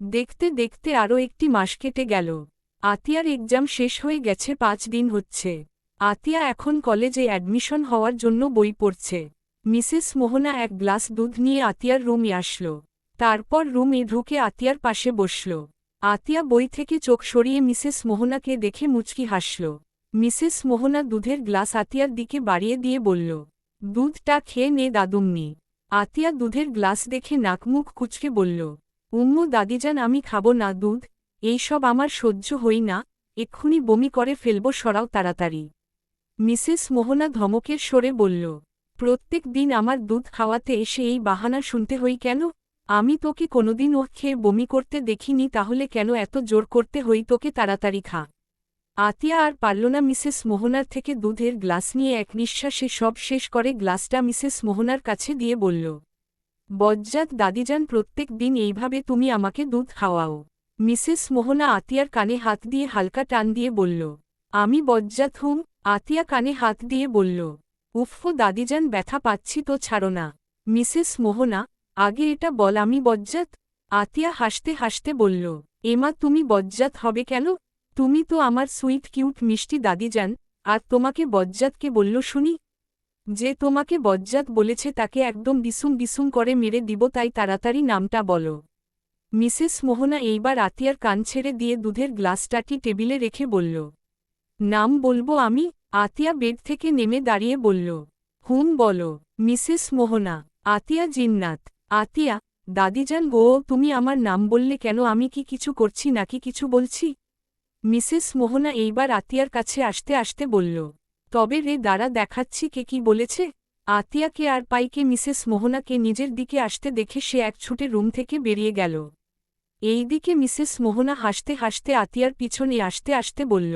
দেখতে দেখতে আরও একটি মাস কেটে গেল। আতিয়ার এক্সাম শেষ হয়ে গেছে, 5 দিন হচ্ছে। আতিয়া এখন কলেজে অ্যাডমিশন হওয়ার জন্য বই পড়ছে। মিসেস মোহনা এক গ্লাস দুধ নিয়ে আতিয়ার রুমে আসল। তারপর রুমে ঢুকে আতিয়ার পাশে বসল। আতিয়া বই থেকে চোখ সরিয়ে মিসেস মোহনাকে দেখে মুচকি হাসল। মিসেস মোহনা দুধের গ্লাস আতিয়ার দিকে বাড়িয়ে দিয়ে বলল, দুধটা খেয়ে নে দাদুমনি। আতিয়া দুধের গ্লাস দেখে নাকমুখ কুঁচকে বলল, উম্মু দাদিজান আমি খাবো না দুধ, এইসব আমার সহ্য হই না, এক্ষুনি বমি করে ফেলব, সরাও তাড়াতাড়ি। মিসেস মোহনা ধমকের স্বরে বলল, প্রত্যেক দিন আমার দুধ খাওয়াতে এসে এই বাহানা শুনতে হই কেন? আমি তোকে কোনোদিন ও খেয়ে বমি করতে দেখিনি, তাহলে কেন এত জোর করতে হই তোকে? তাড়াতাড়ি খা। আতিয়া আর পারল না মিসেস মোহনার থেকে দুধের গ্লাস নিয়ে এক নিঃশ্বাসে সব শেষ করে গ্লাসটা মিসেস মোহনার কাছে দিয়ে বলল, বজ্জাত দাদিজান, প্রত্যেক দিন এইভাবে তুমি আমাকে দুধ খাওয়াও? মিসেস মোহনা আতিয়ার কানে হাত দিয়ে হালকা টান দিয়ে বলল, আমি বজ্জাত হুম? আতিয়া কানে হাত দিয়ে বলল, উফ দাদিজান, ব্যথা পাচ্ছি তো, ছাড়ো না। মিসেস মোহনা, আগে এটা বল আমি বজ্জাত? আতিয়া হাসতে হাসতে বলল, এমা তুমি বজ্জাত হবে কেন? তুমি তো আমার সুইট কিউট মিষ্টি দাদিজান, আর তোমাকে বজ্জাত কে বলল শুনি? যে তোমাকে বজ্জাত বলেছে তাকে একদম বিসুম বিসুম করে মেরে দিব, তাই তাড়াতাড়ি নামটা বলো। মিসেস মোহনা এইবার আতিয়ার কান ছেড়ে দিয়ে দুধের গ্লাসটাটি টেবিলে রেখে বলল, নাম বলবো আমি? আতিয়া বেড থেকে নেমে দাঁড়িয়ে বলল, হুম বলো। মিসেস মোহনা, আতিয়া জিন্নাত। আতিয়া, দাদিজান গো, তুমি আমার নাম বললে কেন? আমি কি কিছু করছি নাকি কিছু বলছি? মিসেস মোহনা এইবার আতিয়ার কাছে আসতে আসতে বলল, তবে রে দাঁড়া, দেখাচ্ছি কে কি বলেছে। আতিয়াকে আর পাইকে মিসেস মোহনাকে নিজের দিকে আসতে দেখে সে এক ছুটে রুম থেকে বেরিয়ে গেল। এইদিকে মিসেস মোহনা হাসতে হাসতে আতিয়ার পিছনে আসতে আসতে বলল,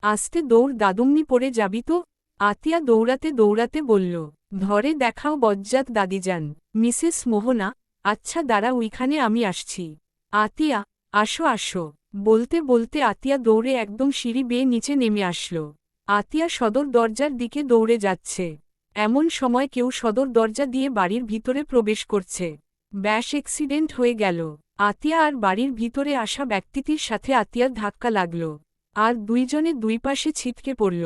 আস্তে দৌড় দাদুমনি, পড়ে যাবি তো। আতিয়া দৌড়াতে দৌড়াতে বলল, ধরে দেখাও বজ্জাত দাদিজান। মিসেস মোহনা, আচ্ছা দাঁড়া, ওইখানে আমি আসছি। আতিয়া, আসো আসো। বলতে বলতে আতিয়া দৌড়ে একদম সিঁড়ি বেয়ে নিচে নেমে আসল। আতিয়া সদর দরজার দিকে দৌড়ে যাচ্ছে। এমন সময় কেউ সদর দরজা দিয়ে বাড়ির ভিতরে প্রবেশ করছে। ব্যাস, অ্যাক্সিডেন্ট হয়ে গেল। আতিয়া আর বাড়ির ভিতরে আসা ব্যক্তিটির সাথে আতিয়ার ধাক্কা লাগল, আর দুইজনে দুই পাশে ছিটকে পড়ল।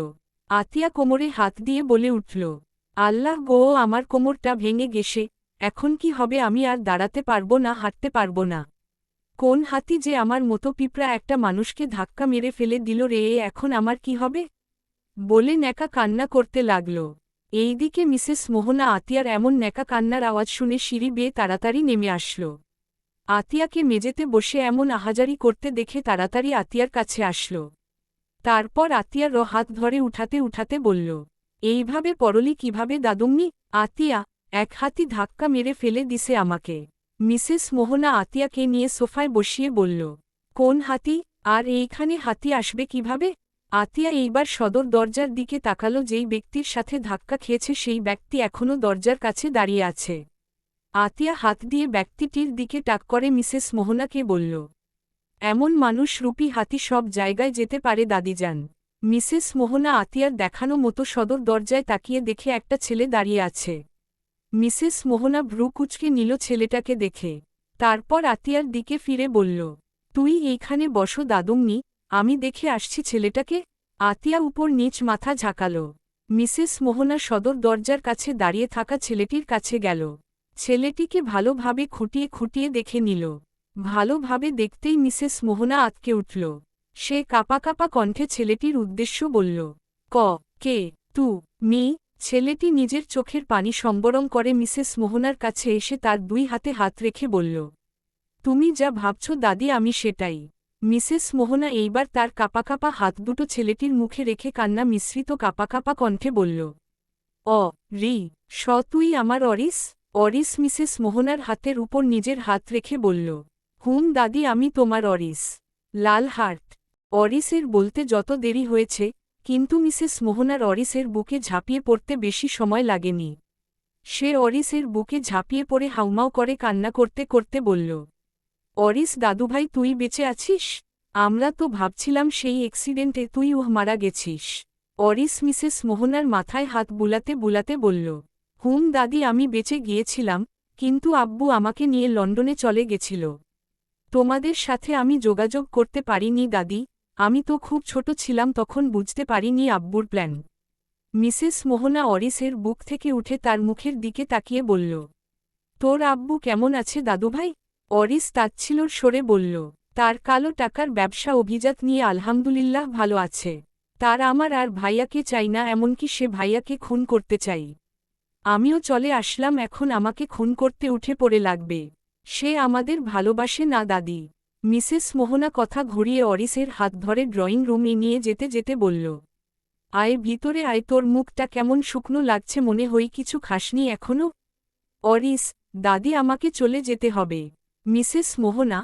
আতিয়া কোমরে হাত দিয়ে বলে উঠল, আল্লাহ গো, আমার কোমরটা ভেঙে গেছে, এখন কি হবে? আমি আর দাঁড়াতে পারবো না, হাঁটতে পারবো না। কোন হাতি যে আমার মতো পিঁপড়া একটা মানুষকে ধাক্কা মেরে ফেলে দিল রে, এখন আমার কি হবে? বলে ন্যাকা কান্না করতে লাগল। এইদিকে মিসেস মোহনা আতিয়ার এমন ন্যাকা কান্নার আওয়াজ শুনে সিঁড়ি বেয়ে তাড়াতাড়ি নেমে আসল। আতিয়াকে মেঝেতে বসে এমন আহাজারি করতে দেখে তাড়াতাড়ি আতিয়ার কাছে আসল। তারপর আতিয়ার হাত ধরে উঠাতে উঠাতে বলল, এইভাবে পড়লি কিভাবে দাদুমনি? আতিয়া, এক হাতি ধাক্কা মেরে ফেলে দিছে আমাকে। মিসেস মোহনা আতিয়াকে নিয়ে সোফায় বসিয়ে বলল, কোন হাতি? আর এইখানে হাতি আসবে কিভাবে? আতিয়া এইবার সদর দরজার দিকে তাকালো। যেই ব্যক্তির সাথে ধাক্কা খেয়েছে সেই ব্যক্তি এখনও দরজার কাছে দাঁড়িয়ে আছে। আতিয়া হাত দিয়ে ব্যক্তিটির দিকে টাক করে মিসেস মোহনাকে বলল, এমন মানুষ রূপী হাতি সব জায়গায় যেতে পারে দাদিজান। মিসেস মোহনা আতিয়ার দেখানো মতো সদর দরজায় তাকিয়ে দেখে একটা ছেলে দাঁড়িয়ে আছে। মিসেস মোহনা ভ্রু কুঁচকে নিল ছেলেটাকে দেখে। তারপর আতিয়ার দিকে ফিরে বলল, তুই এইখানে বসো দাদুমনি, আমি দেখে আসছি ছেলেটাকে। আতিয়া উপর নিচ মাথা ঝাঁকাল। মিসেস মোহনা সদর দরজার কাছে দাঁড়িয়ে থাকা ছেলেটির কাছে গেল। ছেলেটিকে ভালোভাবে খুঁটিয়ে খুঁটিয়ে দেখে নিল। ভালোভাবে দেখতেই মিসেস মোহনা আতকে উঠল। সে কাঁপা কাঁপা কণ্ঠে ছেলেটির উদ্দেশ্য বলল, ক, কে, তু, মি। ছেলেটি নিজের চোখের পানি সম্বরণ করে মিসেস মোহনার কাছে এসে তার দুই হাতে হাত রেখে বলল, তুমি যা ভাবছ দাদি আমি সেটাই। মিসেস মোহনা এইবার তার কাঁপা কাঁপা হাত দুটো ছেলেটির মুখে রেখে কান্না মিশ্রিত কাঁপা কাঁপা কণ্ঠে বলল, অ, রি, স, তুই আমার অরিস? অরিস? মিসেস মোহনার হাতের উপর নিজের হাত রেখে বলল, হুম দাদি, আমি তোমার অরিস। লাল হার্ট। অরিসের বলতে যত দেরি হয়েছে, কিন্তু মিসেস মোহনার অরিসের বুকে ঝাঁপিয়ে পড়তে বেশি সময় লাগেনি। সে অরিসের বুকে ঝাঁপিয়ে পড়ে হাউমাউ করে কান্না করতে করতে বলল, অরিস দাদুভাই, তুই বেঁচে আছিস? আমরা তো ভাবছিলাম সেই অ্যাক্সিডেন্টে তুই মারা গেছিস। অরিস মিসেস মোহনার মাথায় হাত বুলাতে বুলাতে বলল, হুম দাদি, আমি বেঁচে গিয়েছিলাম, কিন্তু আব্বু আমাকে নিয়ে লন্ডনে চলে গেছিল। তোমাদের সাথে আমি যোগাযোগ করতে পারিনি দাদি, আমি তো খুব ছোট ছিলাম তখন বুঝতে পারিনি আব্বুর প্ল্যান। মিসেস মোহনা অরিসের বুক থেকে উঠে তার মুখের দিকে তাকিয়ে বলল, তোর আব্বু কেমন আছে দাদুভাই? অরিস তাচ্ছিলর সরে বলল, তার কালো টাকার ব্যবসা অভিজাত নিয়ে আলহামদুলিল্লাহ ভালো আছে। তার আমার আর ভাইয়াকে চাই না, এমনকি সে ভাইয়াকে খুন করতে চাই। আমিও চলে আসলাম, এখন আমাকে খুন করতে উঠে পড়ে লাগবে। সে আমাদের ভালোবাসে না দাদি। মিসেস মোহনা কথা ঘুরিয়ে অরিসের হাত ধরে ড্রয়িং রুমে নিয়ে যেতে যেতে বলল, আয় ভিতরে আয়, তোর মুখটা কেমন শুকনো লাগছে, মনে হই কিছু খাসনি এখনো। অরিস, দাদি আমাকে চলে যেতে হবে। মিসেস মোহনা,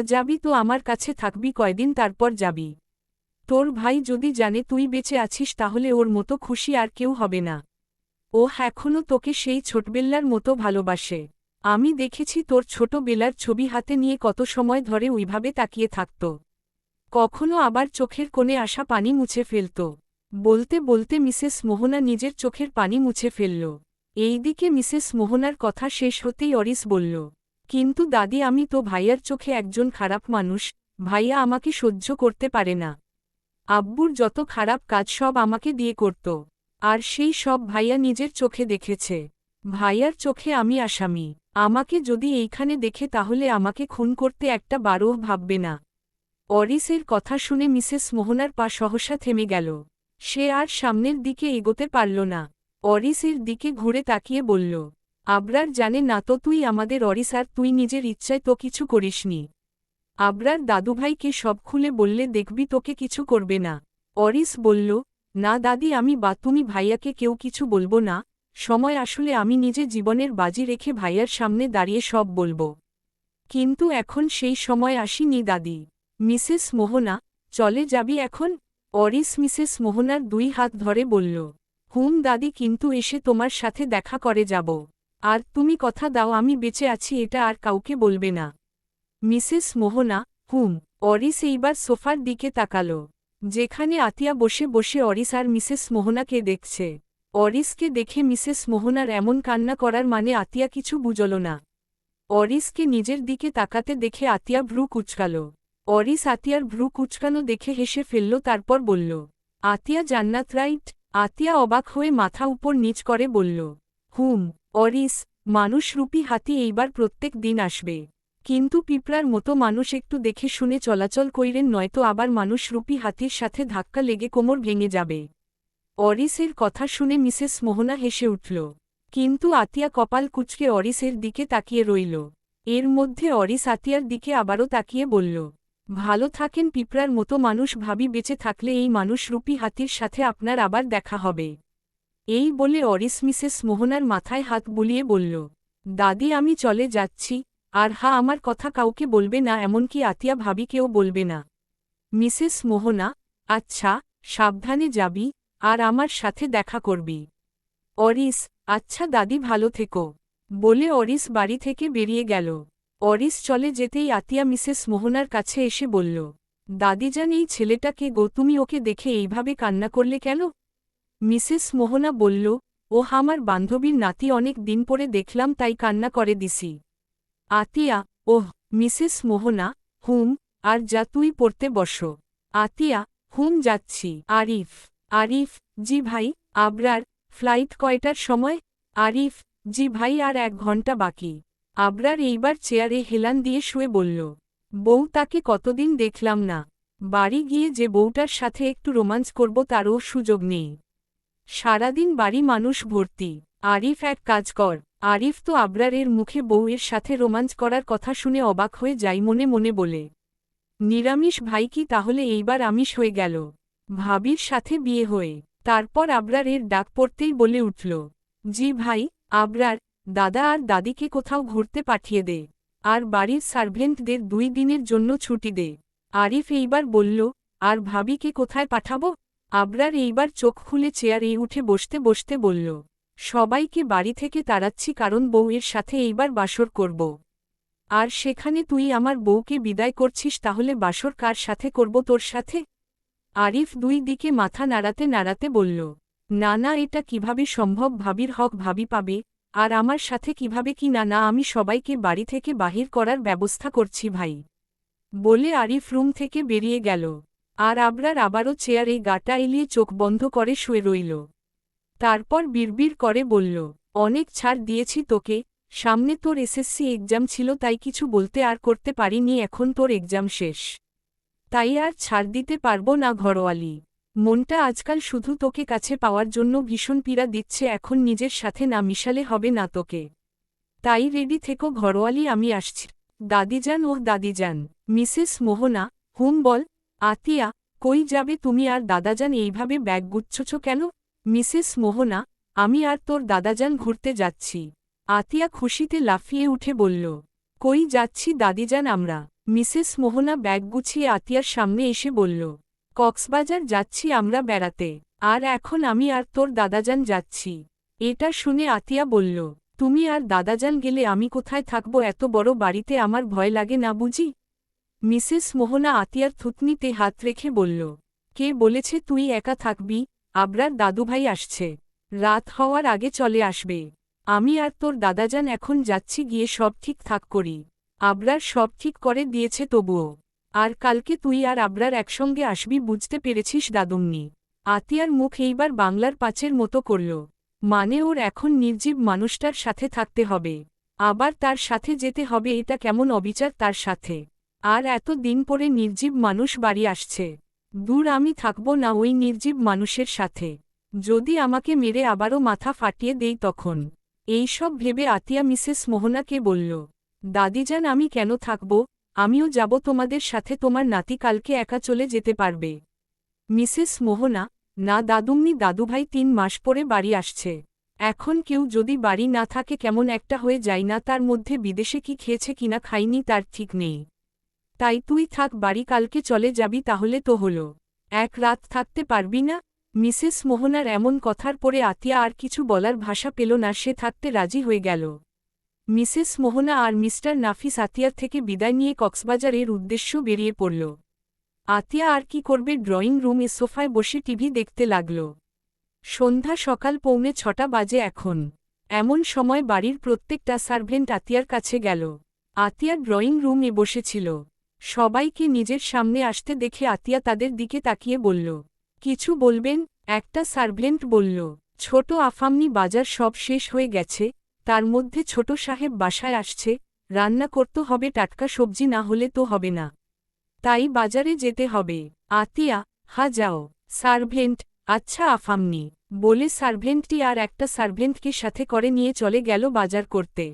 যাবি তো আমার কাছে থাকবি কয়দিন, তারপর যাবি। তোর ভাই যদি জানে তুই বেঁচে আছিস তাহলে ওর মতো খুশি আর কেউ হবে না। ও এখনও তোকে সেই ছোটবেলার মতো ভালোবাসে। আমি দেখেছি তোর ছোটবেলার ছবি হাতে নিয়ে কত সময় ধরে ওইভাবে তাকিয়ে থাকত, কখনো আবার চোখের কোণে আসা পানি মুছে ফেলত। বলতে বলতে মিসেস মোহনা নিজের চোখের পানি মুছে ফেলল। এইদিকে মিসেস মোহনার কথা শেষ হতেই অরিস বলল, কিন্তু দাদি আমি তো ভাইয়ার চোখে একজন খারাপ মানুষ, ভাইয়া আমাকে সহ্য করতে পারে না। আব্বুর যত খারাপ কাজ সব আমাকে দিয়ে করত, আর সেই সব ভাইয়া নিজের চোখে দেখেছে। ভাইয়ার চোখে আমি আসামি। আমাকে যদি এইখানে দেখে তাহলে আমাকে খুন করতে একটা বারও ভাববে না। অরিসের কথা শুনে মিসেস মোহনার পা সহসা থেমে গেল। সে আর সামনের দিকে এগোতে পারল না। অরিসের দিকে ঘুরে তাকিয়ে বলল, আবরার জানে না তো তুই আমাদের অরিস, আর তুই নিজের ইচ্ছায় তো কিছু করিসনি। আবরার দাদুভাইকে সব খুলে বললে দেখবি তোকে কিছু করবে না। অরিস বলল, না দাদি, আমি বা তুমি ভাইয়াকে কেউ কিছু বলবো না। সময় আসলে আমি নিজে জীবনের বাজি রেখে ভাইয়ার সামনে দাঁড়িয়ে সব বলবো। কিন্তু এখন সেই সময় আসিনি দাদি। মিসেস মোহনা, চলে যাবি এখন? অরিস মিসেস মোহনার দুই হাত ধরে বলল, দাদি, কিন্তু এসে তোমার সাথে দেখা করে যাব। আর তুমি কথা দাও আমি বেঁচে আছি, এটা আর কাউকে বলবে না। মিসেস মোহনা, অরিস এইবার সোফার দিকে তাকাল, যেখানে আতিয়া বসে বসে অরিস আর মিসেস মোহনাকে দেখছে। অরিসকে দেখে মিসেস মোহনার এমন কান্না করার মানে আতিয়া কিছু বুঝল না। অরিসকে নিজের দিকে তাকাতে দেখে আতিয়া ভ্রু কুচকাল। অরিস আতিয়ার ভ্রু কুচকানো দেখে হেসে ফেলল, তারপর বলল, আতিয়া জান্নাত রাইট? আতিয়া অবাক হয়ে মাথা উপর নিচ করে বলল, অরিস, মানুষরূপী হাতি এইবার প্রত্যেক দিন আসবে। কিন্তু পিঁপড়ার মতো মানুষ একটু দেখে শুনে চলাচল কইরেন, নয়তো আবার মানুষরূপী হাতির সাথে ধাক্কা লেগে কোমর ভেঙে যাবে। অরিসের কথা শুনে মিসেস মোহনা হেসে উঠল, কিন্তু আতিয়া কপাল কুঁচকে অরিসের দিকে তাকিয়ে রইল। এর মধ্যে অরিস আতিয়ার দিকে আবারও তাকিয়ে বলল, ভালো থাকেন পিঁপড়ার মতো মানুষ, ভাবি বেঁচে থাকলে এই মানুষরূপী হাতির সাথে আপনার আবার দেখা হবে। এই বলে অরিস মিসেস মোহনার মাথায় হাত বুলিয়ে বলল, দাদি আমি চলে যাচ্ছি, আর আমার কথা কাউকে বলবে না, এমনকি আতিয়া ভাবিকেও বলবে না। মিসেস মোহনা, আচ্ছা, সাবধানে যাবি, আর আমার সাথে দেখা করবি। অরিস, আচ্ছা দাদি, ভালো থেকো, বলে অরিস বাড়ি থেকে বেরিয়ে গেল। অরিস চলে যেতেই আতিয়া মিসেস মোহনার কাছে এসে বলল, দাদিজান এই ছেলেটাকে গো, তুমি ওকে দেখে এইভাবে কান্না করলে কেন? মিসেস মোহনা বলল, ও আমার বান্ধবীর নাতি, অনেক দিন পরে দেখলাম তাই কান্না করে দিছি। আতিয়া, ওহ। মিসেস মোহনা, আর যা তুই পড়তে বসো। আতিয়া, যাচ্ছি। আরিফ, আরিফ, জি ভাই। আবরার, ফ্লাইট কয়টার সময়? আরিফ, জি ভাই, আর 1 ঘন্টা বাকি। আবরার এইবার চেয়ারে হেলান দিয়ে শুয়ে বলল, বউ তাকে কতদিন দেখলাম না। বাড়ি গিয়ে যে বউটার সাথে একটু রোমান্স করব তারও সুযোগ নেই। সারাদিন বাড়ি মানুষ ভর্তি। আরিফ, এক কাজ কর। আরিফ তো আবরারের মুখে বউয়ের সাথে রোমান্স করার কথা শুনে অবাক হয়ে যায়, মনে মনে বলে, নিরামিষ ভাই কি তাহলে এইবার আমিষ হয়ে গেল? ভাবির সাথে বিয়ে হয়ে। তারপর আবরারের ডাক পড়তেই বলে উঠল, জি ভাই। আবরার, দাদা আর দাদিকে কোথাও ঘুরতে পাঠিয়ে দে, আর বাড়ির সার্ভেন্টদের 2 দিনের জন্য ছুটি দে। আরিফ এইবার বলল, আর ভাবিকে কোথায় পাঠাবো? আবরার এইবার চোখ খুলে চেয়ারে উঠে বসতে বসতে বলল, সবাইকে বাড়ি থেকে তাড়াচ্ছি, কারণ বউয়ের সাথে এইবার বাসর করব। আর সেখানে তুই আমার বউকে বিদায় করছিস, তাহলে বাসর কার সাথে করব, তোর সাথে? আরিফ 2 দিকে মাথা নাড়াতে নাড়াতে বলল, না না, এটা কিভাবে সম্ভব? ভাবির হক ভাবি পাবে, আর আমার সাথে কিভাবে? কি না না, আমি সবাইকে বাড়ি থেকে বাহির করার ব্যবস্থা করছি ভাই। বলে আরিফ রুম থেকে বেরিয়ে গেল। আর আবরার আবারও চেয়ারে গাটা এলিয়ে চোখ বন্ধ করে শুয়ে রইল। তারপর বিড়বিড় করে বলল, অনেক ছাড় দিয়েছি তোকে, সামনে তোর এসএসসি এক্সাম ছিল তাই কিছু বলতে আর করতে পারিনি, এখন তোর এক্সাম শেষ, তাই আর ছাড় দিতে পারবো না ঘরোয়ালি। মনটা আজকাল শুধু তোকে কাছে পাওয়ার জন্য ভীষণ পীড়া দিচ্ছে, এখন নিজের সাথে না মিশালে হবে না তোকে। তাই রেডি থেকো ঘরোয়ালি, আমি আসছি। দাদিজান ও দাদিজান। মিসেস মোহনা, হুম বল। আতিয়া, কই যাবে তুমি আর দাদাজান এইভাবে ব্যাগ গুচ্ছছ কেন? মিসেস মোহনা, আমি আর তোর দাদাজান ঘুরতে যাচ্ছি। আতিয়া খুশিতে লাফিয়ে উঠে বলল, কই যাচ্ছি দাদিজান আমরা? মিসেস মোহনা ব্যাগ গুছিয়ে আতিয়ার সামনে এসে বলল, কক্সবাজার যাচ্ছি আমরা বেড়াতে, আর এখন আমি আর তোর দাদাজান যাচ্ছি। এটা শুনে আতিয়া বলল, তুমি আর দাদাজান গেলে আমি কোথায় থাকব? এত বড় বাড়িতে আমার ভয় লাগে না বুঝি? মিসেস মোহনা আতিয়ার থুতনিতে হাত রেখে বলল, কে বলেছে তুই একা থাকবি? আবরার দাদুভাই আসছে, রাত হওয়ার আগে চলে আসবে। আমি আর তোর দাদাজান এখন যাচ্ছি, গিয়ে সব ঠিকঠাক করি। আবরার সব ঠিক করে দিয়েছে তবুও। আর কালকে তুই আর আবরার একসঙ্গে আসবি, বুঝতে পেরেছিস দাদুমনি? আতিয়ার মুখ এইবার বাংলার পাঁচের মতো করল, মানে ওর এখন নির্জীব মানুষটার সাথে থাকতে হবে, আবার তার সাথে যেতে হবে, এটা কেমন অবিচার তার সাথে। আর এত দিন পরে নির্জীব মানুষ বাড়ি আসছে। দূর, আমি থাকব না ওই নির্জীব মানুষের সাথে। যদি আমাকে মেরে আবারও মাথা ফাটিয়ে দেই তখন। এইসব ভেবে আতিয়া মিসেস মোহনাকে বলল, দাদিজান আমি কেন থাকব, আমিও যাব তোমাদের সাথে, তোমার নাতি কালকে একা চলে যেতে পারবে। মিসেস মোহনা, না দাদুমনি, দাদুভাই 3 মাস পরে বাড়ি আসছে, এখন কেউ যদি বাড়ি না থাকে কেমন একটা হয়ে যায় না? তার মধ্যে বিদেশে কি খেয়েছে কিনা খাইনি তার ঠিক নেই। তাই তুই থাক বাড়ি, কালকে চলে যাবি তাহলে তো হলো। এক রাত থাকতে পারবি না? মিসেস মোহনার এমন কথার পরে আতিয়া আর কিছু বলার ভাষা পেল না, সে থাকতে রাজি হয়ে গেল। মিসেস মোহনা আর মিস্টার নাফিস আতিয়ার থেকে বিদায় নিয়ে কক্সবাজারের উদ্দেশ্য বেরিয়ে পড়ল। আতিয়া আর কি করবে, ড্রয়িং রুমে সোফায় বসে টিভি দেখতে লাগল। সন্ধ্যা সকাল 6:45 বাজে এখন। এমন সময় বাড়ির প্রত্যেকটা সার্ভেন্ট আতিয়ার কাছে গেল। আতিয়া ড্রয়িং রুমে বসেছিল। সবাইকে নিজের সামনে আসতে দেখে আতিয়া তাদের দিকে তাকিয়ে বলল, কিছু বলবেন? একটা সার্ভেন্ট বলল, ছোট আফামনি, বাজার সব শেষ হয়ে গেছে, তার মধ্যে ছোট সাহেব বাসায় আসছে, রান্না করতে হবে, টাটকা সবজি না হলে তো হবে না, তাই বাজারে যেতে হবে। আতিয়া, হা যাও। সার্ভেন্ট, আচ্ছা আফামনি, বলে সার্ভেন্টটি আর একটা সার্ভেন্টকে সাথে করে নিয়ে চলে গেল বাজার করতে।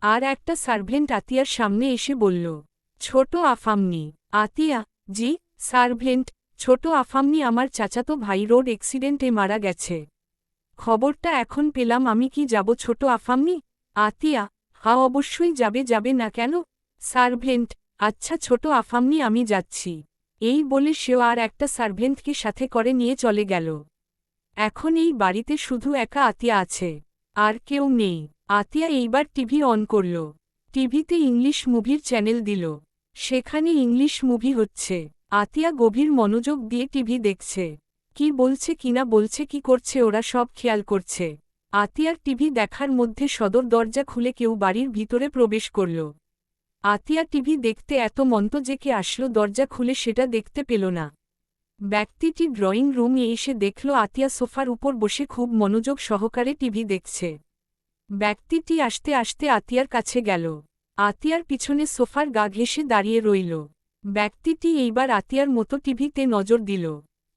আর একটা সার্ভেন্ট আতিয়ার সামনে এসে বলল, ছোট আফামনি। আতিয়া, জি সার্ভেন্ট। ছোট আফামনি, আমার চাচাতো ভাই রোড অ্যাক্সিডেন্টে মারা গেছে, খবরটা এখন পেলাম, আমি কি যাব ছোট আফামনি? আতিয়া, হ্যাঁ অবশ্যই যাবে, যাবে না কেন? সার্ভেন্ট, আচ্ছা ছোট আফামনি আমি যাচ্ছি। এই বলে সেও আর একটা সার্ভেন্টকে সাথে করে নিয়ে চলে গেল। এখন এই বাড়িতে শুধু একা আতিয়া আছে, আর কেউ নেই। আতিয়া এইবার টিভি অন করল। টিভিতে ইংলিশ মুভির চ্যানেল দিল। সেখানে ইংলিশ মুভি হচ্ছে। আতিয়া গভীর মনোযোগ দিয়ে টিভি দেখছে। কি বলছে কিনা বলছে কি করছে ওরা সব খেয়াল করছে। আতিয়ার টিভি দেখার মধ্যে সদর দরজা খুলে কেউ বাড়ির ভিতরে প্রবেশ করল। আতিয়া টিভি দেখতে এত মন্তজেকে আসলো, দরজা খুলে সেটা দেখতে পেল না। ব্যক্তিটি ড্রয়িং রুমে এসে দেখল আতিয়া সোফার উপর বসে খুব মনোযোগ সহকারে টিভি দেখছে। ব্যক্তিটি আসতে আসতে আতিয়ার কাছে গেল। আতিয়ার পিছনে সোফার গা ঘেঁষে দাঁড়িয়ে রইল। ব্যক্তিটি এইবার আতিয়ার মতো টিভিতে নজর দিল।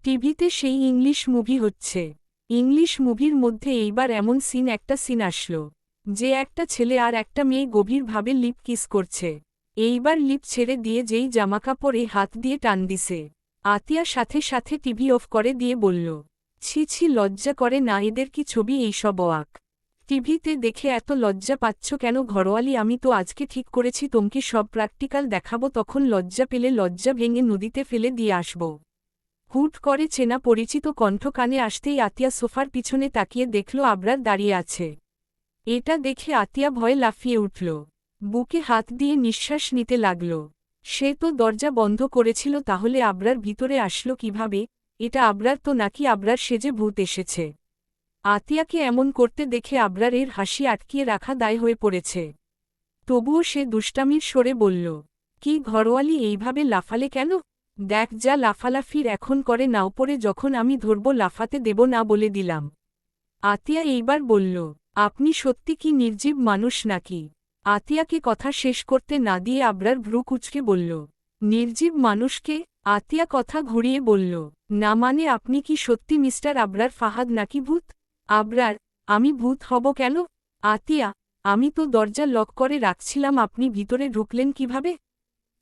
টিভিতে সেই ইংলিশ মুভি হচ্ছে। ইংলিশ মুভির মধ্যে এইবার এমন একটা সিন আসলো, যে একটা ছেলে আর একটা মেয়ে গভীরভাবে লিপ কিস করছে। এইবার লিপ ছেড়ে দিয়ে যেই জামাকাপড়ে হাত দিয়ে টান দিছে। আতিয়া সাথে সাথে টিভি অফ করে দিয়ে বলল, ছি ছি, লজ্জা করে না এদের, কি ছবি এইসব ওয়াক টিভিতে দেখে এত লজ্জা পাচ্ছ কেন ঘরোয়ালি? আমি তো আজকে ঠিক করেছি তোমাকে সব প্র্যাকটিক্যাল দেখাবো, তখন লজ্জা পেলে লজ্জা ভেঙে নদীতে ফেলে দিয়ে আসব। হুট করে চেনা পরিচিত কণ্ঠ কানে আসতেই আতিয়া সোফার পিছনে তাকিয়ে দেখল আবরার দাঁড়িয়ে আছে। এটা দেখে আতিয়া ভয়ে লাফিয়ে উঠল। বুকে হাত দিয়ে নিঃশ্বাস নিতে লাগল। সে তো দরজা বন্ধ করেছিল, তাহলে আবরার ভিতরে আসলো কিভাবে? এটা আবরার তো নাকি আবরার সেজে ভূত এসেছে? আতিয়াকে এমন করতে দেখে আবরারের হাসি আটকিয়ে রাখা দায় হয়ে পড়েছে। তবুও সে দুষ্টামির স্বরে বলল, কি ঘরোয়ালি এইভাবে লাফালে কেন? দেখ যা লাফালাফির এখন করে না, ওপরে যখন আমি ধরব লাফাতে দেব না বলে দিলাম। আতিয়া এইবার বলল, আপনি সত্যি কি নির্জীব মানুষ নাকি? আতিয়াকে কথা শেষ করতে না দিয়ে আবরার ভ্রু কুঁচকে বলল, নির্জীব মানুষকে? আতিয়া কথা ঘুরিয়ে বলল, না মানে আপনি কি সত্যি মিস্টার আবরার ফাহাদ নাকি ভূত? আবরার, আমি ভূত হব কেন? আতিয়া, আমি তো দরজা লক করে রাখছিলাম, আপনি ভিতরে ঢুকলেন কিভাবে?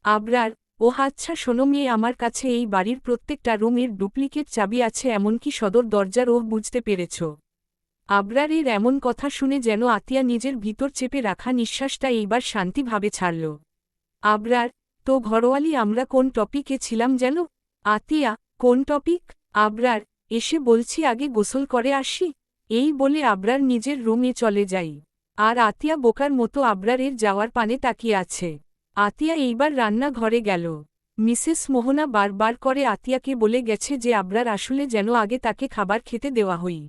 আবরার, ও আচ্ছা শোনো মেয়ে, আমার কাছে এই বাড়ির প্রত্যেকটা রুমের ডুপ্লিকেট চাবি আছে, এমনকি সদর দরজার, ও বুঝতে পেরেছ? আবরারের এমন কথা শুনে যেন আতিয়া নিজের ভিতর চেপে রাখা নিঃশ্বাসটা এইবার শান্তিভাবে ছাড়ল। আবরার, তো ঘরোয়ালি আমরা কোন টপিকে ছিলাম যেন? আতিয়া, কোন টপিক? আবরার, এসে বলছি আগে গোসল করে আসি। এই বলে আবরার নিজের রুমে চলে যাই। আর আতিয়া বোকার মতো আবরারের যাওয়ার পানে তাকিয়ে আছে। আতিয়া এইবার রান্না ঘরে গেল। মিসেস মোহনা বারবার করে আতিয়াকে বলে গেছে যে আবরার আসলে যেন আগে তাকে খাবার খেতে দেওয়া হই।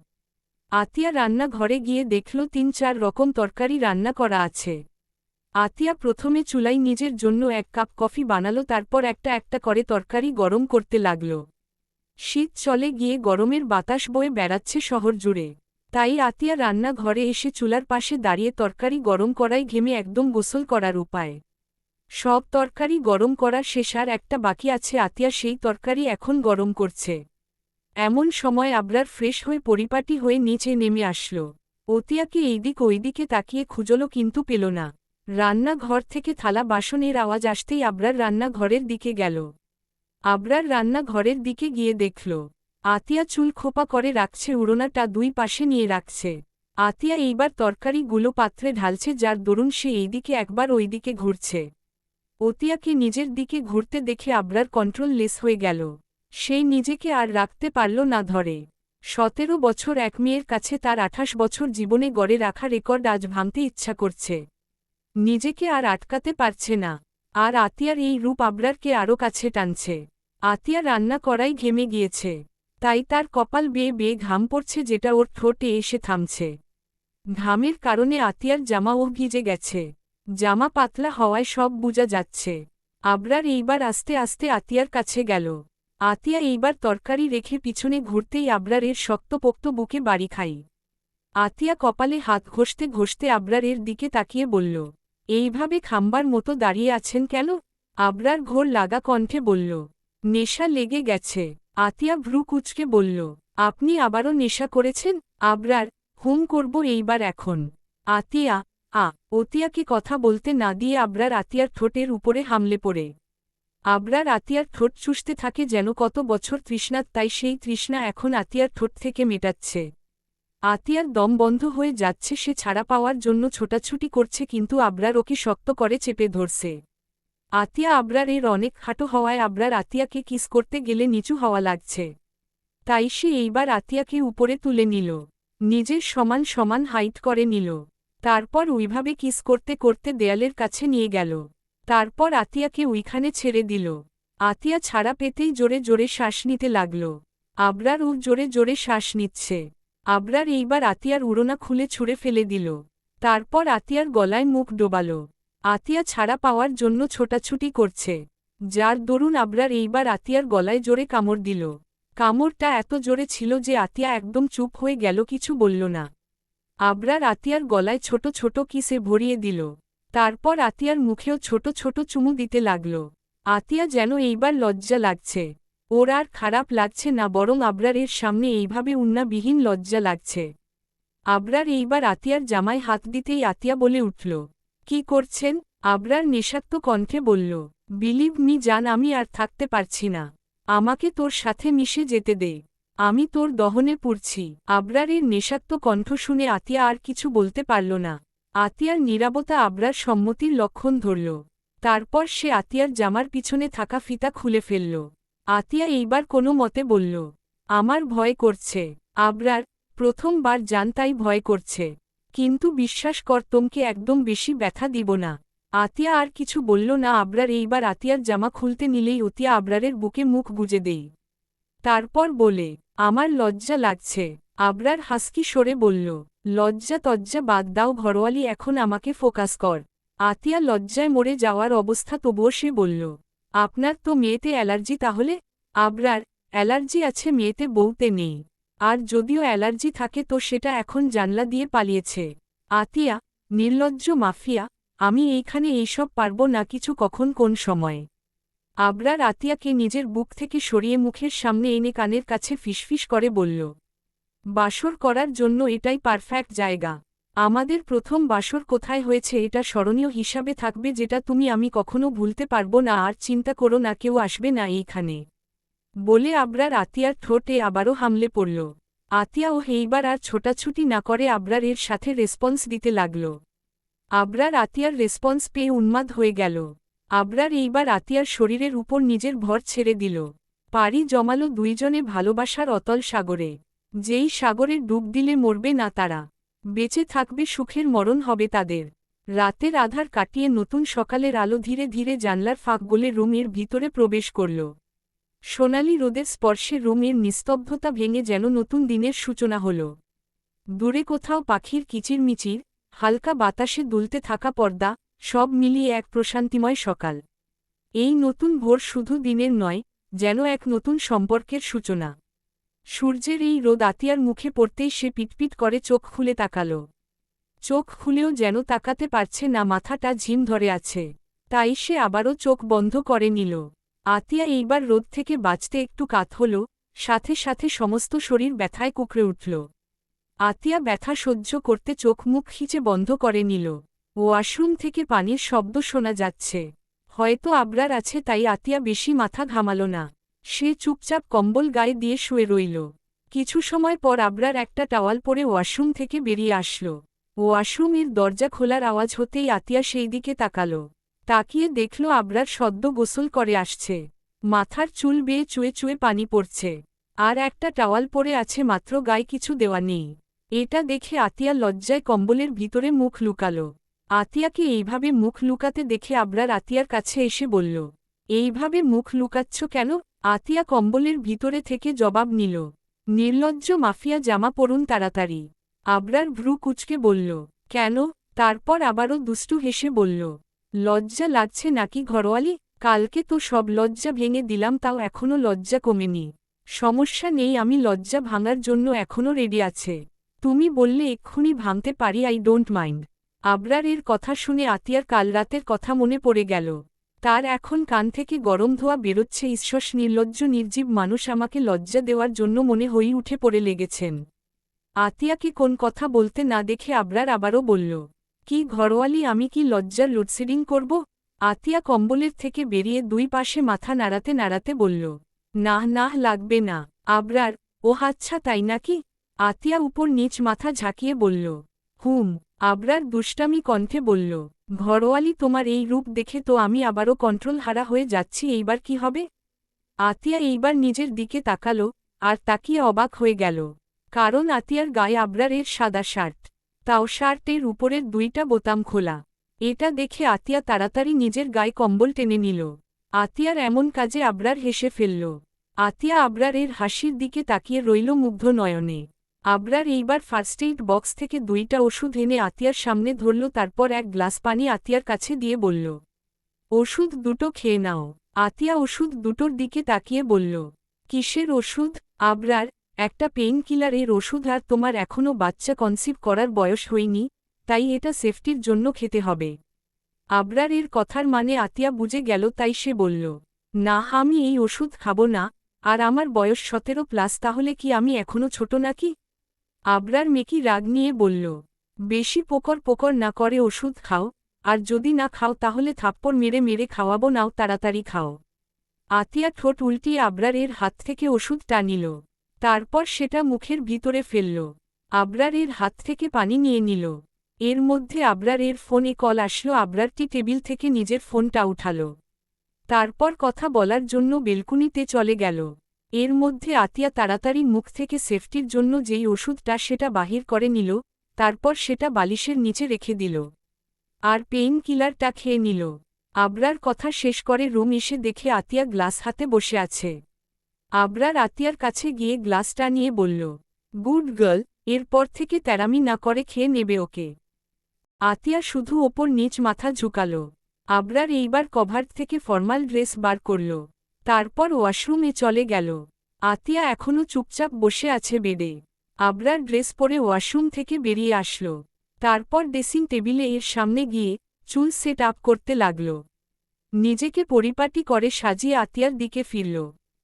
আতিয়া রান্না ঘরে গিয়ে দেখল ৩-৪ রকম তরকারি রান্না করা আছে। আতিয়া প্রথমে চুলায় নিজের জন্য ১ কাপ কফি বানালো, তারপর একটা একটা করে তরকারি গরম করতে লাগল। শীত চলে গিয়ে গরমের বাতাস বয়ে বেড়াচ্ছে শহর জুড়ে। তাই আতিয়া রান্না ঘরে এসে চুলার পাশে দাঁড়িয়ে তরকারি গরম করায় ঘেমে একদম গোসল করার উপায়। সব তরকারি গরম করার শেষ, আর একটা বাকি আছে। আতিয়া সেই তরকারি এখন গরম করছে। এমন সময় আবরার ফ্রেশ হয়ে পরিপাটি হয়ে নিচে নেমে আসল। অতিয়াকে এইদিক ওইদিকে তাকিয়ে খুঁজল কিন্তু পেল না। রান্নাঘর থেকে থালা বাসনের আওয়াজ আসতেই আবরার রান্নাঘরের দিকে গেল। আবরার রান্নাঘরের দিকে গিয়ে দেখল আতিয়া চুল খোপা করে রাখছে, উড়োনাটা ২ পাশে নিয়ে রাখছে। আতিয়া এইবার তরকারিগুলো পাত্রে ঢালছে, যার দরুন সে এইদিকে একবার ওইদিকে ঘুরছে। অতিয়াকে নিজের দিকে ঘুরতে দেখে আবরার কন্ট্রোল লেস হয়ে গেল। সেই নিজেকে আর রাখতে পারল না ধরে। ১৭ বছর এক মেয়ের কাছে তার ২৮ বছর জীবনে গড়ে রাখা রেকর্ড আজ ভাঙতে ইচ্ছা করছে। নিজেকে আর আটকাতে পারছে না। আর আতিয়ার এই রূপ আবরারকে আরও কাছে টানছে। আতিয়া রান্না করাই ঘেমে গিয়েছে। তাই তার কপাল বেয়ে বেয়ে ঘাম পড়ছে, যেটা ওর ঠোঁটে এসে থামছে। ঘামের কারণে আতিয়ার জামাও ভিজে গেছে। জামা পাতলা হওয়ায় সব বোঝা যাচ্ছে। আবরার এইবার আস্তে আস্তে আতিয়ার কাছে গেল। আতিয়া এইবার তরকারি রেখে পিছনে ঘুরতেই আবরারের শক্তপোক্ত বুকে বাড়ি খাই। আতিয়া কপালে হাত ঘষতে ঘষতে আবরারের দিকে তাকিয়ে বলল, এইভাবে খাম্বার মতো দাঁড়িয়ে আছেন কেন? আবরার ঘোর লাগা কণ্ঠে বলল, নেশা লেগে গেছে। আতিয়া ভ্রু কুঁচকে বলল, আপনি আবারও নেশা করেছেন? আবরার, হুম করব এইবার এখন। আতিয়া, অতিয়াকে কথা বলতে না দিয়ে আবরার আতিয়ার ঠোঁটের উপরে হামলে পড়ে। আবরার আতিয়ার ঠোঁট চুষতে থাকে যেন কত বছর তৃষ্ণা, তাই সেই তৃষ্ণা এখন আতিয়ার ঠোঁট থেকে মেটাচ্ছে। আতিয়ার দম বন্ধ হয়ে যাচ্ছে, সে ছাড়া পাওয়ার জন্য ছোটাছুটি করছে, কিন্তু আবরার ওকে শক্ত করে চেপে ধরছে। আতিয়া আবরার এর অনেক খাটো হওয়ায় আবরার আতিয়াকে কিস করতে গেলে নিচু হওয়া লাগছে। তাই সে এইবার আতিয়াকে উপরে তুলে নিল, নিজের সমান সমান হাইট করে নিল। তারপর ওইভাবে কিস করতে করতে দেয়ালের কাছে নিয়ে গেল। তারপর আতিয়াকে ওইখানে ছেড়ে দিল। আতিয়া ছাড়া পেতেই জোরে জোরে শ্বাস নিতে লাগল। আবরার জোরে জোরে শ্বাস নিচ্ছে। আবরার এইবার আতিয়ার উড়োনা খুলে ছুঁড়ে ফেলে দিল। তারপর আতিয়ার গলায় মুখ ডোবাল। আতিয়া ছাড়া পাওয়ার জন্য ছোটাছুটি করছে, যার দরুন আবরার এইবার আতিয়ার গলায় জোরে কামড় দিল। কামড়টা এত জোরে ছিল যে আতিয়া একদম চুপ হয়ে গেল, কিছু বলল না। আবরার আতিয়ার গলায় ছোট ছোট কিসে ভরিয়ে দিল। তারপর আতিয়ার মুখেও ছোট ছোট চুমু দিতে লাগল। আতিয়া যেন এইবার লজ্জা লাগছে। ওর আর খারাপ লাগছে না, বরং আবরারের সামনে এইভাবে উন্নাবিহীন লজ্জা লাগছে। আবরার এইবার আতিয়ার জামায় হাত দিতেই আতিয়া বলে উঠল, কি করছেন? আবরার নেশাক্ত কণ্ঠে বলল, বিলিভ মি জান, আমি আর থাকতে পারছি না। আমাকে তোর সাথে মিশে যেতে দে। আমি তোর দহনে পুড়ছি। আবরারের নেশাক্ত কণ্ঠ শুনে আতিয়া আর কিছু বলতে পারল না। আতিয়ার নীরবতা আবরার সম্মতির লক্ষণ ধরল। তারপর সে আতিয়ার জামার পিছনে থাকা ফিতা খুলে ফেলল। আতিয়া এইবার কোনো মতে বলল, আমার ভয় করছে। আবরার, প্রথমবার জান তাই ভয় করছে, কিন্তু বিশ্বাস কর তোমকে একদম বেশি ব্যথা দিব না। আতিয়া আর কিছু বলল না। আবরার এইবার আতিয়ার জামা খুলতে নিলেই অতিয়া আবরারের বুকে মুখ গুজে দেই। তারপর বলে, আমার লজ্জা লাগছে। আবরার হাসকি সরে বলল, লজ্জা তজ্জা বাদ দাও ঘরোয়ালি, এখন আমাকে ফোকাস কর। আতিয়া লজ্জায় মরে যাওয়ার অবস্থা, তবুও সে বলল, আপনার তো মেয়েতে অ্যালার্জি তাহলে? আবরার, অ্যালার্জি আছে মেয়েতে, বউতে নেই। আর যদিও অ্যালার্জি থাকে তো সেটা এখন জানলা দিয়ে পালিয়েছে। আতিয়া, নির্লজ্জ মাফিয়া, আমি এইখানে এইসব পারব না কিছু, কখন কোন সময়। আবরার আতিয়াকে নিজের বুক থেকে সরিয়ে মুখের সামনে এনে কানের কাছে ফিসফিস করে বলল, বাসর করার জন্য এটাই পারফেক্ট জায়গা। আমাদের প্রথম বাসর কোথায় হয়েছে এটা স্মরণীয় হিসাবে থাকবে, যেটা তুমি আমি কখনো ভুলতে পারব না। আর চিন্তা করো না, কেউ আসবে না এইখানে। বলে আবরার আতিয়ার ঠোঁটে আবারও হামলে পড়ল। আতিয়াও এইবার আর ছোটাছুটি না করে আবরার এর সাথে রেসপন্স দিতে লাগল। আবরার আতিয়ার রেসপন্স পেয়ে উন্মাদ হয়ে গেল। আবরার এইবার আতিয়ার শরীরের উপর নিজের ভর ছেড়ে দিল। পাড়ি জমালো দুইজনে ভালোবাসার অতল সাগরে। যেই সাগরে ডুব দিলে মরবে না তারা, বেঁচে থাকবে, সুখের মরণ হবে তাদের। রাতের আধার কাটিয়ে নতুন সকালের আলো ধীরে ধীরে জানলার ফাঁক গলে রুমের ভিতরে প্রবেশ করল। সোনালি রোদের স্পর্শে রুমের নিস্তব্ধতা ভেঙে যেন নতুন দিনের সূচনা হল। দূরে কোথাও পাখির কিচিরমিচির, হালকা বাতাসে দুলতে থাকা পর্দা, সব মিলিয়ে এক প্রশান্তিময় সকাল। এই নতুন ভোর শুধু দিনের নয়, যেন এক নতুন সম্পর্কের সূচনা। সূর্যের এই রোদ আতিয়ার মুখে পড়তেই সে পিটপিট করে চোখ খুলে তাকাল। চোখ খুলেও যেন তাকাতে পারছে না, মাথাটা ঝিম ধরে আছে। তাই সে আবারও চোখ বন্ধ করে নিল। আতিয়া এইবার রোদ থেকে বাঁচতে একটু কাত হল, সাথে সাথে সমস্ত শরীর ব্যথায় কুঁকড়ে উঠল। আতিয়া ব্যথা সহ্য করতে চোখ মুখ খিচে বন্ধ করে নিল। ওয়াশরুম থেকে পানির শব্দ শোনা যাচ্ছে। হয়তো আবরার আছে তাই আতিয়া বেশি মাথা ঘামাল না। সে চুপচাপ কম্বল গায়ে দিয়ে শুয়ে রইল। কিছু সময় পর আবরার একটা টাওয়াল পরে ওয়াশরুম থেকে বেরিয়ে আসল। ওয়াশরুমের দরজা খোলার আওয়াজ হতেই আতিয়া সেই দিকে তাকাল। তাকিয়ে দেখল আবরার সদ্য গোসল করে আসছে। মাথার চুল বেয়ে চুয়ে চুয়ে পানি পড়ছে। আর একটা টাওয়াল পরে আছে মাত্র, গায়ে কিছু দেওয়া নেই। এটা দেখে আতিয়া লজ্জায় কম্বলের ভিতরে মুখ লুকাল। আতিয়াকে এইভাবে মুখ লুকাতে দেখে আবরার আতিয়ার কাছে এসে বলল, এইভাবে মুখ লুকাচ্ছ কেন? আতিয়া কম্বলের ভিতরে থেকে জবাব নিল, নির্লজ্জ মাফিয়া, জামা পরুন তাড়াতাড়ি। আবরার ভ্রু কুঁচকে বলল, কেন? তারপর আবারও দুষ্টু হেসে বলল, লজ্জা লাগছে নাকি ঘরোয়ালি? কালকে তো সব লজ্জা ভেঙে দিলাম, তাও এখনও লজ্জা কমেনি। সমস্যা নেই, আমি লজ্জা ভাঙার জন্য এখনও রেডি আছে। তুমি বললে এক্ষুনি ভাঙতে পারি, আই ডোন্ট মাইন্ড। আবরার এর কথা শুনে আতিয়ার কাল রাতের কথা মনে পড়ে গেল। তার এখন কান থেকে গরম ধোয়া বেরোচ্ছে। ঈশ্বর, নির্লজ্জ নির্জীব মানুষ আমাকে লজ্জা দেওয়ার জন্য মনে হই উঠে পড়ে লেগেছেন। আতিয়াকে কোন কথা বলতে না দেখে আবরার আবারও বলল, কি ঘরোয়ালি, আমি কি লজ্জার লোডশেডিং করব? আতিয়া কম্বলের থেকে বেরিয়ে দুই পাশে মাথা নাড়াতে নাড়াতে বলল, না না, লাগবে না। আবরার, ও আচ্ছা তাই নাকি? আতিয়া উপর নিচ মাথা ঝাঁকিয়ে বলল, হুম। আবরার দুষ্টামি কণ্ঠে বলল, ঘরোয়ালি, তোমার এই রূপ দেখে তো আমি আবারও কন্ট্রোল হারা হয়ে যাচ্ছি, এইবার কি হবে? আতিয়া এইবার নিজের দিকে তাকালো, আর তাকিয়ে অবাক হয়ে গেল। কারণ আতিয়ার গায়ে আবরারের সাদা শার্ট, তাও শার্টের উপরের দুইটা বোতাম খোলা। এটা দেখে আতিয়া তাড়াতাড়ি নিজের গায়ে কম্বল টেনে নিল। আতিয়ার এমন কাজে আবরার হেসে ফেলল। আতিয়া আবরারের হাসির দিকে তাকিয়ে রইল মুগ্ধ নয়নে। আবরার এইবার ফার্স্ট এইড বক্স থেকে দুইটা ওষুধ এনে আতিয়ার সামনে ধরল, তারপর এক গ্লাস পানি আতিয়ার কাছে দিয়ে বলল, ওষুধ দুটো খেয়ে নাও। আতিয়া ওষুধ দুটোর দিকে তাকিয়ে বলল, কিসের ওষুধ? আবরার, একটা পেইন কিলারের ওষুধ। আর তোমার এখনও বাচ্চা কনসিভ করার বয়স হয়নি, তাই এটা সেফটির জন্য খেতে হবে। আবরার এর কথার মানে আতিয়া বুঝে গেল, তাই সে বলল, না, আমি এই ওষুধ খাবো না। আর আমার বয়স 17+, তাহলে কি আমি এখনও ছোট নাকি? আবরার মেকি রাগ নিয়ে বলল, বেশি পোকর পোকর না করে ওষুধ খাও, আর যদি না খাও তাহলে থাপ্পড় মেরে মেরে খাওয়াবো, নাও তাড়াতাড়ি খাও। আতিয়া ঠোঁট উল্টিয়ে আবরার এর হাত থেকে ওষুধটা নিল। তারপর সেটা মুখের ভিতরে ফেলল। আবরার এর হাত থেকে পানি নিয়ে নিল। এর মধ্যে আবরার এর ফোনে কল আসলো। আবরারটি টেবিল থেকে নিজের ফোনটা উঠাল। তারপর কথা বলার জন্য বেলকুনিতে চলে গেল। এর মধ্যে আতিয়া তাড়াতাড়ি মুখ থেকে সেফটির জন্য যেই ওষুধটা সেটা বাহির করে নিল, তারপর সেটা বালিশের নিচে রেখে দিল। আর পেইন কিলারটা খেয়ে নিল। আবরার কথা শেষ করে রুম এসে দেখে আতিয়া গ্লাস হাতে বসে আছে। আবরার আতিয়ার কাছে গিয়ে গ্লাসটা নিয়ে বলল, গুড গার্ল, এরপর থেকে তেরামি না করে খেয়ে নেবে ওকে। আতিয়া শুধু ওপর নিচ মাথা ঝুঁকাল। আবরার এইবার কভার্ট থেকে ফর্মাল ড্রেস বার করল। তারপর ওয়াশরুমে চলে গেল। আতিয়া এখনও চুপচাপ বসে আছে বেডে। আবরার ড্রেস পরে ওয়াশরুম থেকে বেরিয়ে আসল। তারপর ড্রেসিং টেবিলে এর সামনে গিয়ে চুল সেট আপ করতে লাগল। নিজেকে পরিপাটি করে সাজিয়ে আতিয়ার দিকে ফিরল,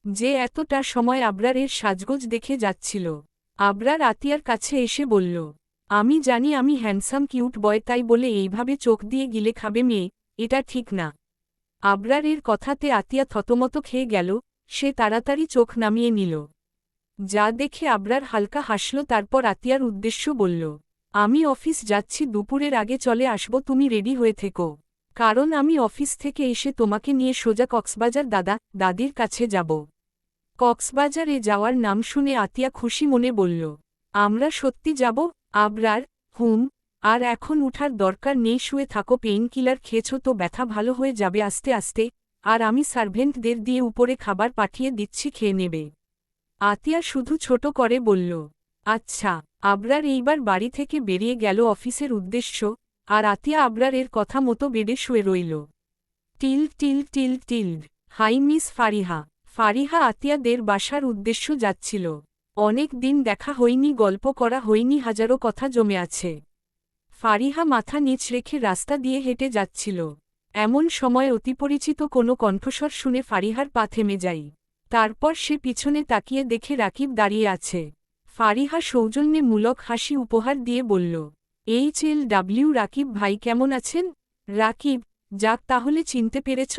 যে এতটা সময় আবরারের সাজগোজ দেখে যাচ্ছিল। আবরার আতিয়ার কাছে এসে বলল, আমি জানি আমি হ্যান্ডসাম কিউট বয়, তাই বলে এইভাবে চোখ দিয়ে গিলে খাবে মেয়ে, এটা ঠিক না। আবরারের কথাতে আতিয়া থতমত খেয়ে গেল। সে তাড়াতাড়ি চোখ নামিয়ে নিল। যা দেখে আবরার হালকা হাসল। তারপর আতিয়ার উদ্দেশ্য বলল, আমি অফিস যাচ্ছি, দুপুরের আগে চলে আসব, তুমি রেডি হয়ে থেকো। কারণ আমি অফিস থেকে এসে তোমাকে নিয়ে সোজা কক্সবাজার দাদা দাদির কাছে যাব। কক্সবাজারে যাওয়ার নাম শুনে আতিয়া খুশি মনে বলল, আমরা সত্যি যাব? আবরার, হুম। আর এখন উঠার দরকার নেই, শুয়ে থাকো, পেইন কিলার খেয়েছ তো ব্যথা ভালো হয়ে যাবে আস্তে আস্তে। আর আমি সার্ভেন্টদের দিয়ে উপরে খাবার পাঠিয়ে দিচ্ছি, খেয়ে নেবে। আতিয়া শুধু ছোট করে বলল, আচ্ছা। আবরার এইবার বাড়ি থেকে বেরিয়ে গেল অফিসের উদ্দেশ্য। আর আতিয়া আবরারের কথা মতো বেডে শুয়ে রইল। টিল টিল টিল টিল। Hi miss Fariha. ফারিহা আতিয়াদের বাসার উদ্দেশ্য যাচ্ছিল। অনেক দিন দেখা হয়নি, গল্প করা হয়নি, হাজারো কথা জমে আছে। ফারিহা মাথা নিচ রেখে রাস্তা দিয়ে হেঁটে যাচ্ছিল। এমন সময় অতিপরিচিত কোনো কণ্ঠস্বর শুনে ফারিহার পা থেমে যায়। তারপর সে পিছনে তাকিয়ে দেখে রাকিব দাঁড়িয়ে আছে। ফারিহা সৌজন্যমূলক হাসি উপহার দিয়ে বলল, HLW রাকিব ভাই, কেমন আছেন? রাকিব, যাক তাহলে চিনতে পেরেছ।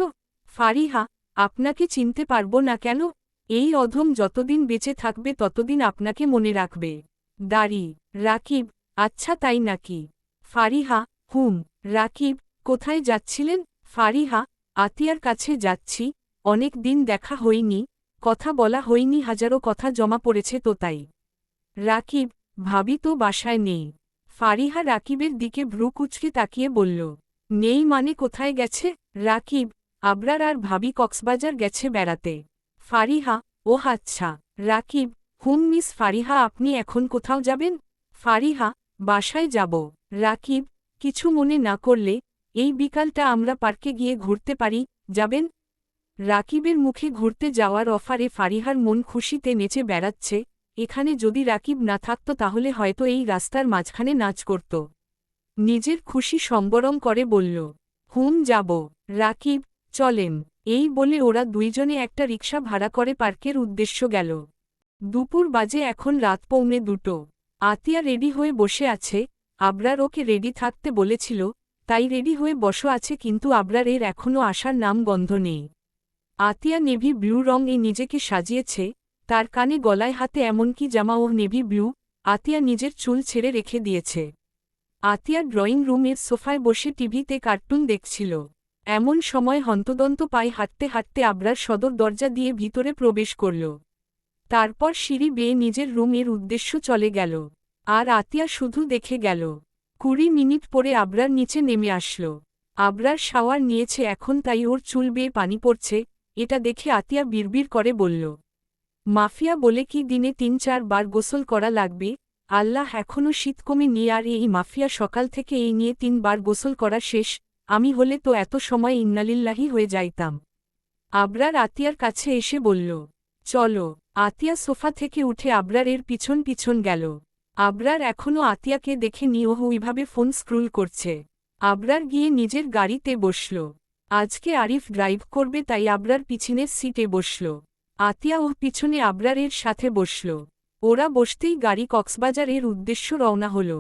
ফারিহা, আপনাকে চিনতে পারবো না কেন? এই অধম যতদিন বেঁচে থাকবে ততদিন আপনাকে মনে রাখবে। দাড়ি। রাকিব, আচ্ছা তাই নাকি? ফারিহা, হুম। রাকিব, কোথায় যাচ্ছিলেন? ফারিহা, আতিয়ার কাছে যাচ্ছি। অনেক দিন দেখা হয়নি, কথা বলা হয়নি, হাজারো কথা জমা পড়েছে তো তাই। রাকিব, ভাবি তো বাসায় নেই। ফারিহা রাকিবের দিকে ভ্রু কুঁচকে তাকিয়ে বলল, নেই মানে কোথায় গেছে? রাকিব, আবরার আর ভাবি কক্সবাজার গেছে বেড়াতে। ফারিহা, ওহ আচ্ছা। রাকিব, হুম। মিস ফারিহা, আপনি এখন কোথাও যাবেন? ফারিহা, বাসায় যাব। রাকিব, কিছু মনে না করলে এই বিকালটা আমরা পার্কে গিয়ে ঘুরতে পারি, যাবেন? রাকিবের মুখে ঘুরতে যাওয়ার অফারে ফারিহার মন খুশিতে নেচে বেড়াচ্ছে। এখানে যদি রাকিব না থাকত তাহলে হয়তো এই রাস্তার মাঝখানে নাচ করত। নিজের খুশি সম্বরণ করে বলল, হুম যাব। রাকিব, চলেন। এই বলে ওরা দুইজনে একটা রিকশা ভাড়া করে পার্কের উদ্দেশ্য গেল। দুপুর বাজে এখন রাত 1:45। আতিয়া রেডি হয়ে বসে আছে। আবরার ওকে রেডি থাকতে বলেছিল, তাই রেডি হয়ে বসে আছে, কিন্তু আবরারের এখনও আসার নাম গন্ধ নেই। আতিয়া নেভি ব্লু রঙে নিজেকে সাজিয়েছে। তার কানে গলায় হাতে এমনকি জামা ও নেভি ব্লু। আতিয়া নিজের চুল ছেড়ে রেখে দিয়েছে। আতিয়া ড্রয়িং রুমের সোফায় বসে টিভিতে কার্টুন দেখছিল। এমন সময় হন্তদন্ত পায়ে হাঁটতে হাঁটতে আবরার সদর দরজা দিয়ে ভিতরে প্রবেশ করল। তারপর সিঁড়ি বেয়ে নিজের রুমের উদ্দেশ্য চলে গেল। আর আতিয়া শুধু দেখে গেল। 20 মিনিট পরে আবরার নিচে নেমে আসল। আবরার শাওয়ার নিয়েছে এখন, তাই ওর চুল বেয়ে পানি পড়ছে। এটা দেখে আতিয়া বিড়বিড় করে বলল, মাফিয়া বলে কি দিনে 3-4 বার গোসল করা লাগবে? আল্লাহ, এখনও শীত কমেনি আর এই মাফিয়া সকাল থেকে এই নিয়ে 3 বার গোসল করা শেষ। আমি হলে তো এত সময় ইন্নালিল্লাহি হয়ে যাইতাম। আবরার আতিয়ার কাছে এসে বলল, চলো। আতিয়া সোফা থেকে উঠে আবরারের পিছন পিছন গেল। আবরার এখনও আতিয়াকে দেখে নি, ওইভাবে ফোন স্ক্রুল করছে। আবরার গিয়ে নিজের গাড়িতে বসল। আজকে আরিফ ড্রাইভ করবে, তাই আবরার পিছনের সিটে বসল। আতিয়া ওর পিছনে আবরারের সাথে বসল। ওরা বসতেই গাড়ি কক্সবাজারের উদ্দেশ্য রওনা হল।